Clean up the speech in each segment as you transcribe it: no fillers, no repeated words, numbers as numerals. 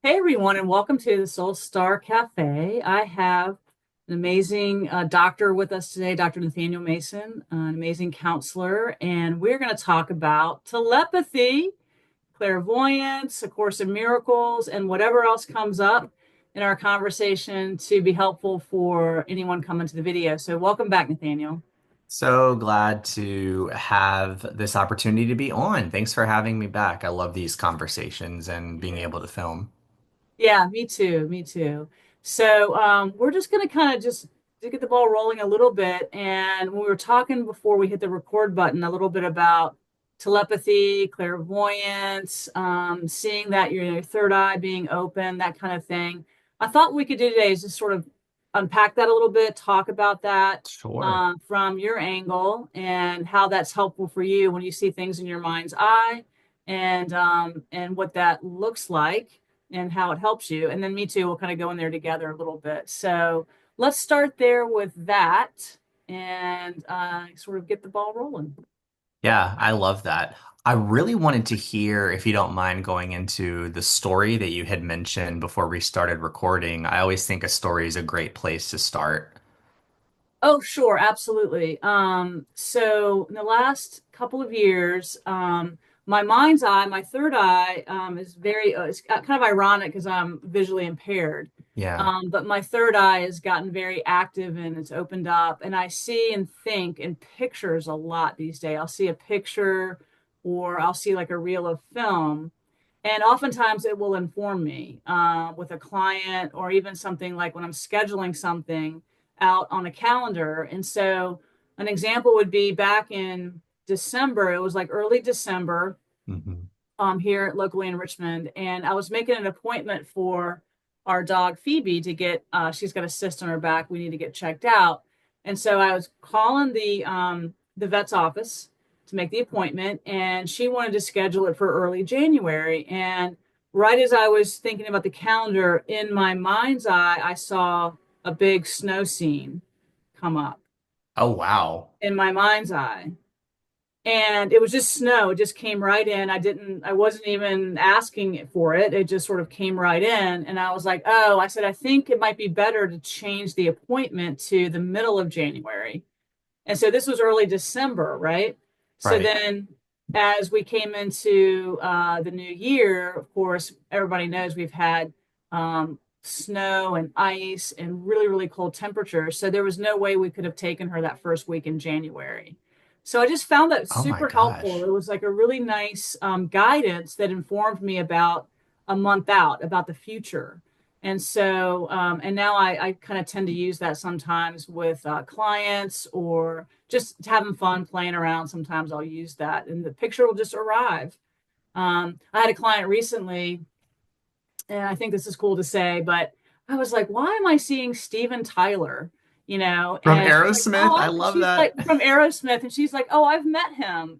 Hey everyone, and welcome to the Soul Star Cafe. I have an amazing doctor with us today, Dr. Nathaniel Mason, an amazing counselor, and we're going to talk about telepathy, clairvoyance, A Course in Miracles, and whatever else comes up in our conversation to be helpful for anyone coming to the video. So, welcome back, Nathaniel. So glad to have this opportunity to be on. Thanks for having me back. I love these conversations and being able to film. Yeah, me too. Me too. So we're just going to kind of just to get the ball rolling a little bit. And we were talking before we hit the record button a little bit about telepathy, clairvoyance, seeing that your third eye being open, that kind of thing. I thought what we could do today is just sort of unpack that a little bit, talk about that Sure. from your angle and how that's helpful for you when you see things in your mind's eye and what that looks like and how it helps you. And then me too, we'll kind of go in there together a little bit. So let's start there with that and sort of get the ball rolling. Yeah, I love that. I really wanted to hear, if you don't mind going into the story that you had mentioned before we started recording. I always think a story is a great place to start. Oh, sure, absolutely. So in the last couple of years, my mind's eye, my third eye, is very, it's kind of ironic because I'm visually impaired. Yeah. But my third eye has gotten very active and it's opened up, and I see and think in pictures a lot these days. I'll see a picture or I'll see like a reel of film, and oftentimes it will inform me with a client or even something like when I'm scheduling something out on a calendar. And so an example would be back in December, it was like early December Hmm. here locally in Richmond. And I was making an appointment for our dog Phoebe to get, she's got a cyst on her back. We need to get checked out. And so I was calling the vet's office to make the appointment, and she wanted to schedule it for early January. And right as I was thinking about the calendar, in my mind's eye, I saw a big snow scene come up Oh, wow. in my mind's eye. And it was just snow. It just came right in. I wasn't even asking for it. It just sort of came right in. And I was like, oh, I said, I think it might be better to change the appointment to the middle of January. And so this was early December, right? So Right. then as we came into the new year, of course, everybody knows we've had snow and ice and really, really cold temperatures. So there was no way we could have taken her that first week in January. So I just found that Oh my super helpful. gosh. It was like a really nice guidance that informed me about a month out, about the future. And so, and now I kind of tend to use that sometimes with clients or just having fun playing around. Sometimes I'll use that and the picture will just arrive. I had a client recently, and I think this is cool to say, but I was like, why am I seeing Steven Tyler? From And she's like, Aerosmith? oh, I love she's like that. from Aerosmith, and she's like, oh, I've met him.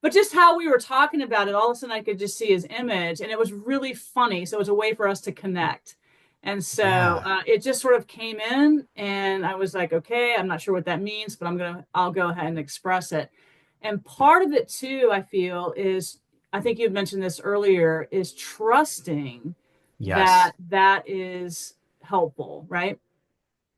But just how we were talking about it, all of a sudden I could just see his image, and it was really funny. So it was a way for us to connect. And so Yeah. it just sort of came in, and I was like, okay, I'm not sure what that means, but I'll go ahead and express it. And part of it too, I feel, is I think you mentioned this earlier, is trusting Yes. that is helpful, right?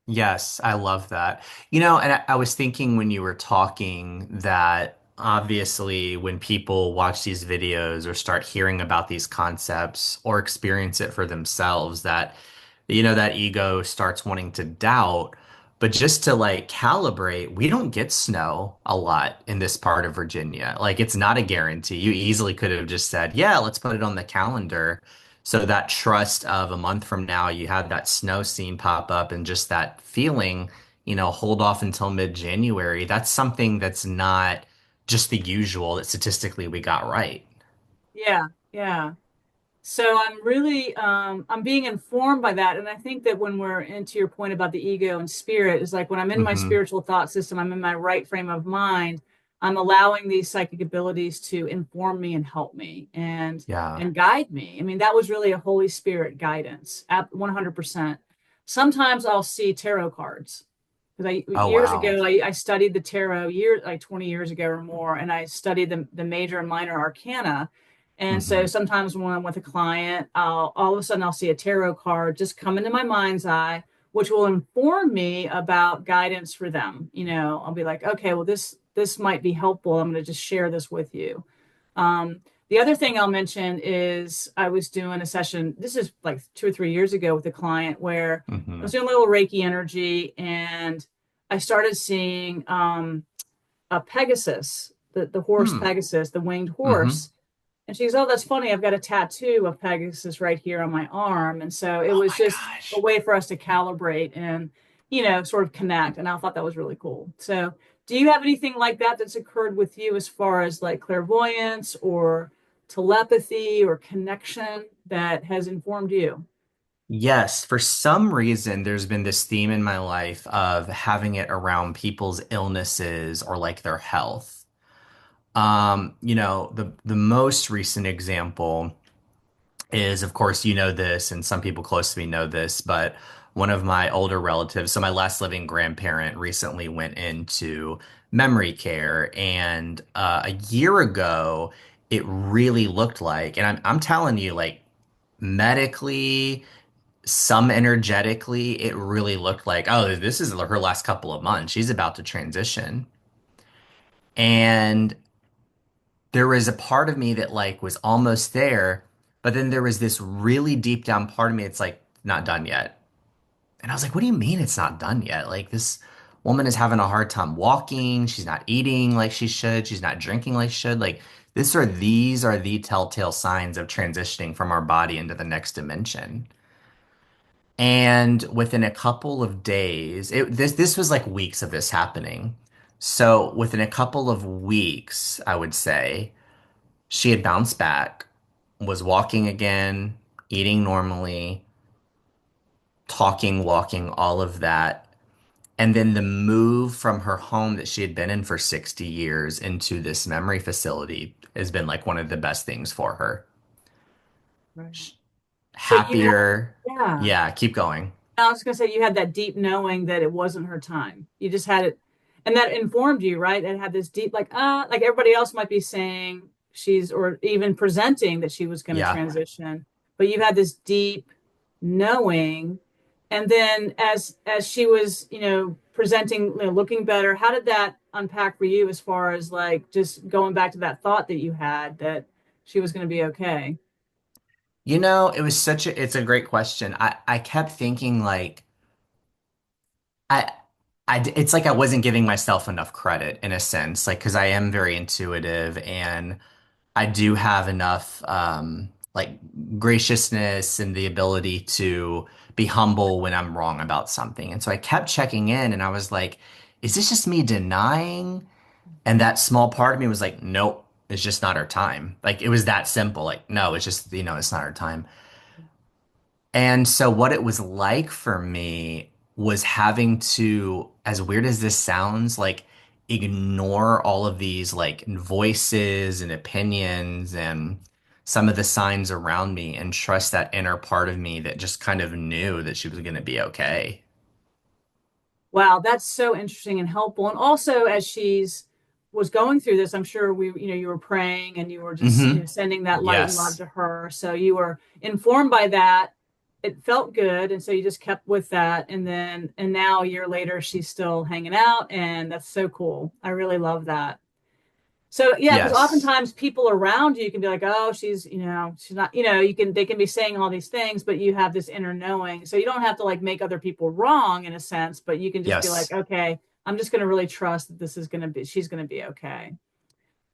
Yes, I love that. And I was thinking when you were talking that obviously when people watch these videos or start hearing about these concepts or experience it for themselves, that ego starts wanting to doubt. But just to like calibrate, we don't get snow a lot in this part of Virginia. Like it's not a guarantee. You easily could have just said, yeah, let's put it on the calendar. So that trust of a month from now, you had that snow scene pop up and just that feeling, hold off until mid-January. That's something that's not just the usual that statistically we got right. Yeah, yeah. So I'm being informed by that. And I think that when we're into your point about the ego and spirit, is like when I'm in my Hmm. spiritual thought system, I'm in my right frame of mind, I'm allowing these psychic abilities to inform me and help me Yeah. and guide me. I mean, that was really a Holy Spirit guidance at 100%. Sometimes I'll see tarot cards because I Oh, years wow. ago I studied the tarot years like 20 years ago or more, and I studied the major and minor arcana, And so Hmm. sometimes when I'm with a client, all of a sudden I'll see a tarot card just come into my mind's eye, which will inform me about guidance for them. I'll be like, okay, well, this might be helpful. I'm going to just share this with you. The other thing I'll mention is I was doing a session, this is like 2 or 3 years ago with a client where I was Hmm. doing a little Reiki energy and I started seeing a Pegasus, the horse Hmm. Pegasus, the winged Hmm. horse. And she goes, "Oh, that's funny. I've got a tattoo of Pegasus right here on my arm." And so it Oh was my just a gosh. way for us to calibrate and, sort of connect. And I thought that was really cool. So, do you have anything like that that's occurred with you as far as like clairvoyance or telepathy or connection that has informed you? Yes, for some reason, there's been this theme in my life of having it around people's illnesses or like their health. The most recent example is, of course, you know this, and some people close to me know this, but one of my older relatives, so my last living grandparent, recently went into memory care, and a year ago, it really looked like, and I'm telling you, like medically, some energetically, it really looked like, oh, this is her last couple of months. She's about to transition. And there was a part of me that like was almost there, but then there was this really deep down part of me. It's like not done yet. And I was like, what do you mean it's not done yet? Like this woman is having a hard time walking. She's not eating like she should. She's not drinking like she should. Like these are the telltale signs of transitioning from our body into the next dimension. And within a couple of days, this was like weeks of this happening. So within a couple of weeks, I would say, she had bounced back, was walking again, eating normally, talking, walking, all of that. And then the move from her home that she had been in for 60 years into this memory facility has been like one of the best things for her. Right. So you had, Happier. yeah. Yeah, keep going. I was going to say you had that deep knowing that it wasn't her time. You just had it, and that informed you, right? It had this deep, like everybody else might be saying or even presenting that she was going to Yeah. transition, but you had this deep knowing. And then as she was, presenting, looking better, how did that unpack for you as far as like just going back to that thought that you had that she was going to be okay? It's a great question. I kept thinking like, I, it's like I wasn't giving myself enough credit in a sense, like, because I am very intuitive and I do have enough, like graciousness and the ability to be humble when I'm wrong about something. And so I kept checking in and I was like, is this just me denying? And that small part of me was like, nope, it's just not our time. Like it was that simple. Like, no, it's just, it's not our time. And so what it was like for me was having to, as weird as this sounds, like ignore all of these like voices and opinions and some of the signs around me and trust that inner part of me that just kind of knew that she was going to be okay. Wow, that's so interesting and helpful. And also, as she's was going through this, I'm sure you were praying and you were just, Hmm. sending that light and love Yes. to her. So you were informed by that. It felt good, and so you just kept with that. And now a year later, she's still hanging out, and that's so cool. I really love that. So yeah, because Yes. oftentimes people around you can be like, oh, she's not, they can be saying all these things, but you have this inner knowing. So you don't have to like make other people wrong in a sense, but you can just be like, Yes. okay, I'm just gonna really trust that she's gonna be okay.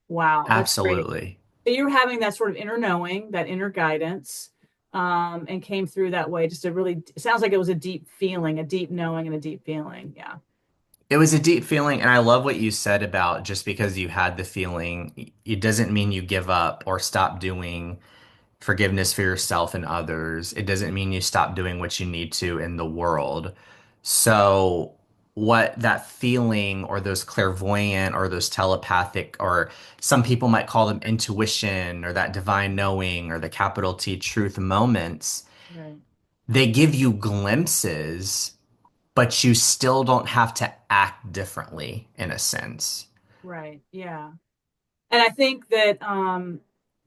Wow, that's great. Absolutely. So you're having that sort of inner knowing, that inner guidance, and came through that way. It sounds like it was a deep feeling, a deep knowing and a deep feeling. Yeah. It was a deep feeling, and I love what you said about just because you had the feeling, it doesn't mean you give up or stop doing forgiveness for yourself and others. It doesn't mean you stop doing what you need to in the world. So, what that feeling or those clairvoyant or those telepathic, or some people might call them intuition or that divine knowing or the capital T truth moments, Right. they give you glimpses, but you still don't have to act differently in a sense. Right. Yeah. And I think that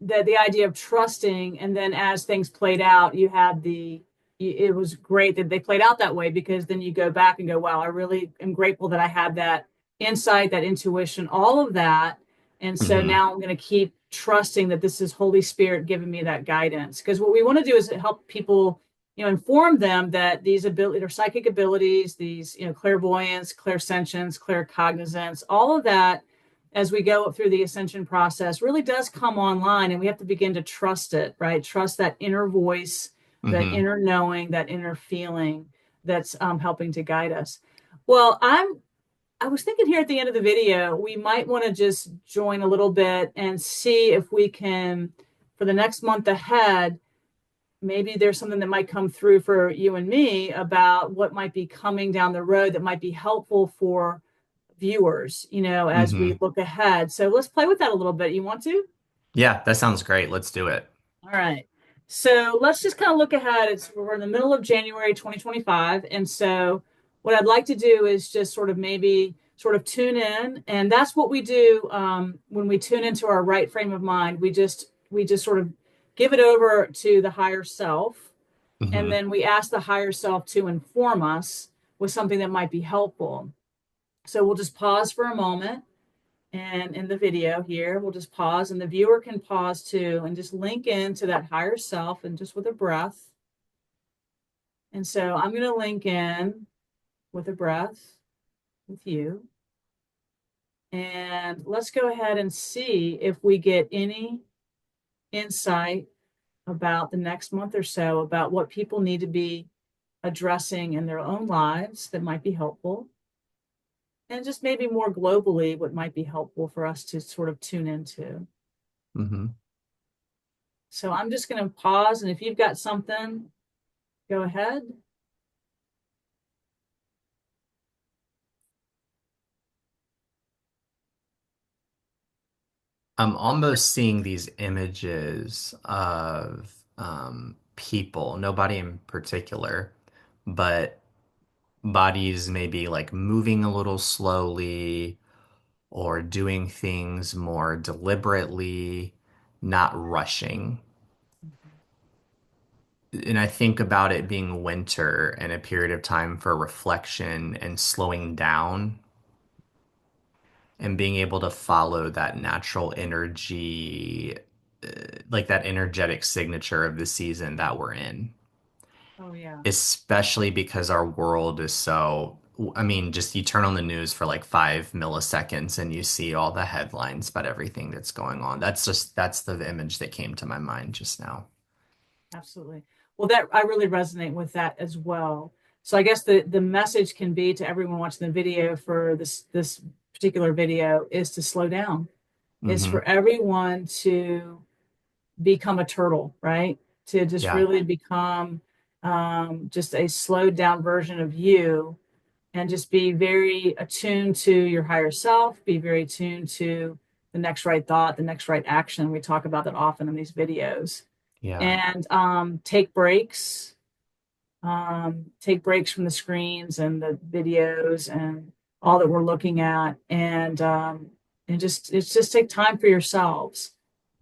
the idea of trusting, and then as things played out, you had the it was great that they played out that way, because then you go back and go, wow, I really am grateful that I had that insight, that intuition, all of that. And so Hmm. now I'm going to keep trusting that this is Holy Spirit giving me that guidance, because what we want to do is help people, inform them that these abilities or psychic abilities, these, clairvoyance, clairsentience, claircognizance, all of that, as we go through the ascension process, really does come online, and we have to begin to trust it, right? Trust that inner voice, that Hmm. inner knowing, that inner feeling that's helping to guide us. Well, I was thinking here at the end of the video, we might want to just join a little bit and see if we can, for the next month ahead, maybe there's something that might come through for you and me about what might be coming down the road that might be helpful for viewers, as we Hmm. look ahead. So let's play with that a little bit. You want to? Yeah, that sounds great. Let's do it. All right. So let's just kind of look ahead. We're in the middle of January 2025. And so what I'd like to do is just sort of maybe sort of tune in. And that's what we do when we tune into our right frame of mind. We just sort of give it over to the higher self. And Hmm. then we ask the higher self to inform us with something that might be helpful. So we'll just pause for a moment. And in the video here, we'll just pause, and the viewer can pause too, and just link into that higher self, and just with a breath. And so I'm going to link in with a breath with you. And let's go ahead and see if we get any insight about the next month or so, about what people need to be addressing in their own lives that might be helpful. And just maybe more globally, what might be helpful for us to sort of tune into. Hmm. So I'm just going to pause. And if you've got something, go ahead. I'm almost seeing these images of people, nobody in particular, but bodies maybe like moving a little slowly or doing things more deliberately, not rushing. And I think about it being winter and a period of time for reflection and slowing down and being able to follow that natural energy, like that energetic signature of the season that we're in. Oh, yeah, Especially because our world is so, I mean, just you turn on the news for like 5 milliseconds and you see all the headlines about everything that's going on. That's the image that came to my mind just now. absolutely. Well, that I really resonate with that as well. So I guess the message can be to everyone watching the video for this particular video is to slow down. Is Hmm. for everyone to become a turtle, right? To just Yeah. really become just a slowed down version of you, and just be very attuned to your higher self, be very attuned to the next right thought, the next right action. We talk about that often in these videos. Yeah. And take breaks from the screens and the videos and all that we're looking at, and just take time for yourselves.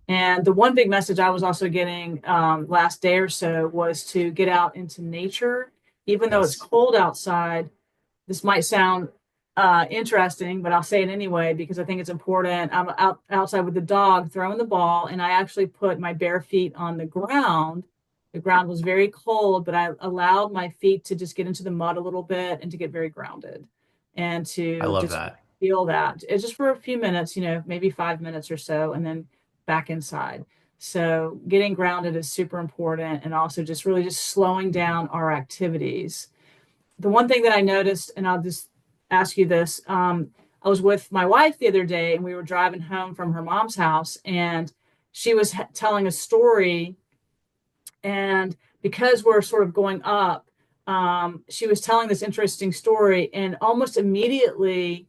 And the one big message I was also getting last day or so was to get out into nature, even though it's Yes. cold outside. This might sound interesting, but I'll say it anyway because I think it's important. I'm outside with the dog throwing the ball, and I actually put my bare feet on the ground. The ground was very cold, but I allowed my feet to just get into the mud a little bit and to get very grounded, and I to love just that. feel that. It's just for a few minutes, maybe 5 minutes or so, and then back inside. So getting grounded is super important, and also just really just slowing down our activities. The one thing that I noticed, and I'll just ask you this, I was with my wife the other day, and we were driving home from her mom's house, and she was telling a story. And because we're sort of going up, she was telling this interesting story, and almost immediately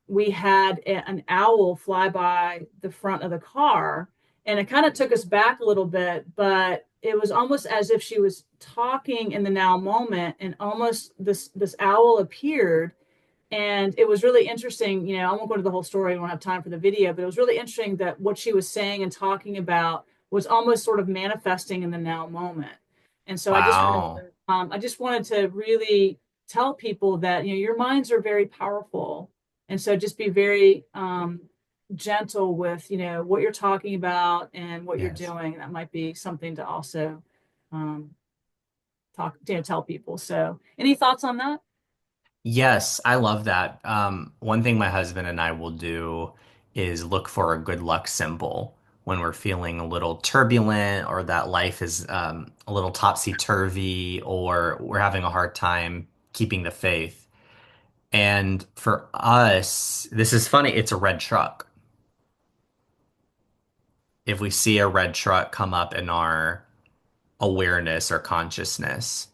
we had an owl fly by the front of the car, and it kind of took us back a little bit, but it was almost as if she was talking in the now moment, and almost this owl appeared, And it was really interesting. I won't go into the whole story. We won't have time for the video, but it was really interesting that what she was saying and talking about was almost sort of manifesting in the now moment. And so Wow. I just wanted to really tell people that, your minds are very powerful. And so just be very gentle with, what you're talking about and what you're Yes. doing. That might be something to also um, tell people. So any thoughts on that? Yes, I love that. One thing my husband and I will do is look for a good luck symbol when we're feeling a little turbulent or that life is a little topsy-turvy or we're having a hard time keeping the faith. And for us, this is funny, it's a red truck. If we see a red truck come up in our awareness or consciousness.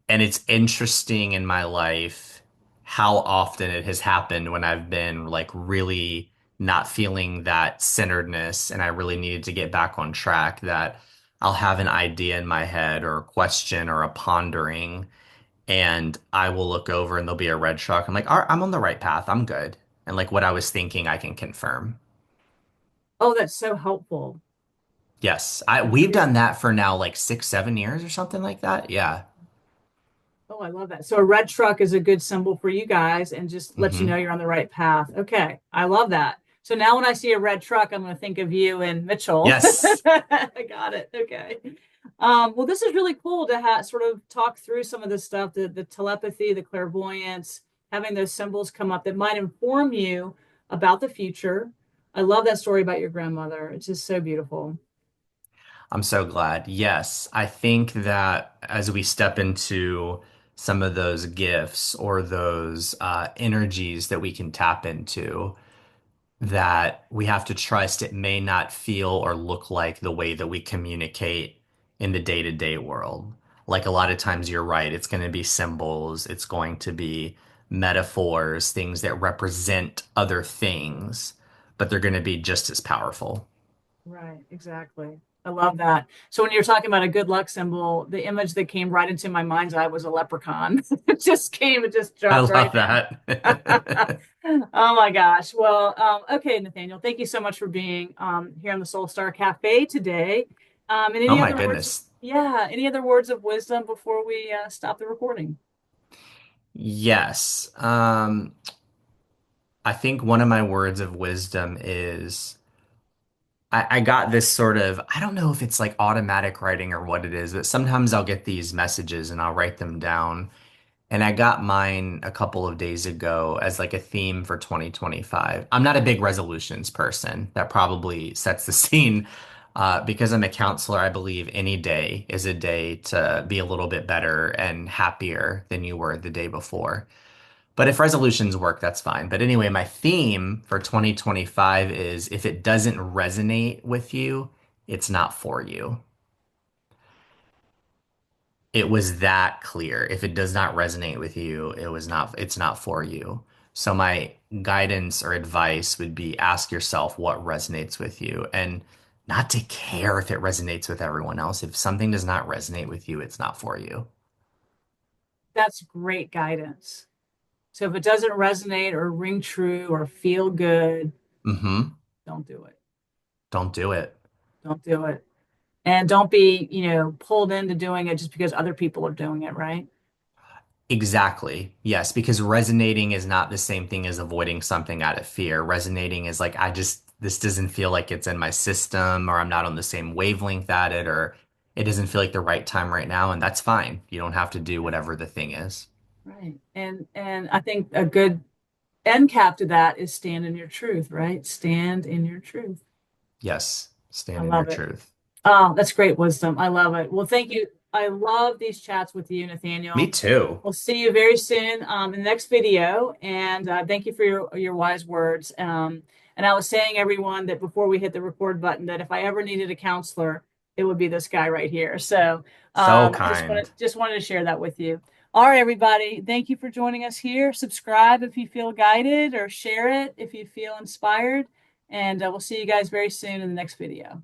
And it's interesting in my life how often it has happened when I've been like really not feeling that centeredness and I really needed to get back on track that I'll have an idea in my head or a question or a pondering and I will look over and there'll be a red truck. I'm like, all right, I'm on the right path. I'm good. And like what I was thinking, I can confirm. Oh, that's so helpful. Yes, I That's we've really done that for now like 6, 7 years or something like that. Yeah. Oh, I love that. So a red truck is a good symbol for you guys and just let you know Hmm. you're on the right path. Okay. I love that. So now when I see a red truck, I'm going to think of you and Mitchell. Yes. I got it. Okay. Well, this is really cool to sort of talk through some of this stuff, the telepathy, the clairvoyance, having those symbols come up that might inform you about the future. I love that story about your grandmother. It's just so beautiful. I'm so glad. Yes, I think that as we step into some of those gifts or those energies that we can tap into, that we have to trust it may not feel or look like the way that we communicate in the day-to-day world. Like a lot of times you're right, it's going to be symbols, it's going to be metaphors, things that represent other things, but they're going to be just as powerful. Right, exactly. I love that. So when you're talking about a good luck symbol, the image that came right into my mind's eye was a leprechaun. It just I dropped right love in. that. Oh my gosh. Well, okay, Nathaniel, thank you so much for being here on the Soul Star Cafe today. And Oh any my other words? goodness. Yeah, any other words of wisdom before we stop the recording? Yes. I think one of my words of wisdom is I got this sort of, I don't know if it's like automatic writing or what it is, but sometimes I'll get these messages and I'll write them down. And I got mine a couple of days ago as like a theme for 2025. I'm not a big resolutions person. That probably sets the scene. Because I'm a counselor, I believe any day is a day to be a little bit better and happier than you were the day before. But if resolutions work, that's fine. But anyway, my theme for 2025 is if it doesn't resonate with you, it's not for you. It was that clear. If it does not resonate with you, it's not for you. So my guidance or advice would be ask yourself what resonates with you and not to care if it resonates with everyone else. If something does not resonate with you, it's not for you. That's great guidance. So if it doesn't resonate or ring true or feel good, Hmm. don't do it. Don't do it. Don't do it. And don't be, pulled into doing it just because other people are doing it, right? Exactly. Yes, because resonating is not the same thing as avoiding something out of fear. Resonating is like, this doesn't feel like it's in my system, or I'm not on the same wavelength at it, or it doesn't feel like the right time right now. And that's fine. You don't have to do Right. whatever the thing is. Right. And I think a good end cap to that is stand in your truth, right? Stand in your truth. Yes, I stand in your love it. truth. Oh, that's great wisdom. I love it. Well, thank you. I love these chats with you, Me Nathaniel. too. We'll see you very soon in the next video. And thank you for your wise words. And I was saying, everyone, that before we hit the record button, that if I ever needed a counselor, it would be this guy right here. So So I kind. just wanted to share that with you. All right, everybody. Thank you for joining us here. Subscribe if you feel guided, or share it if you feel inspired. And we'll see you guys very soon in the next video.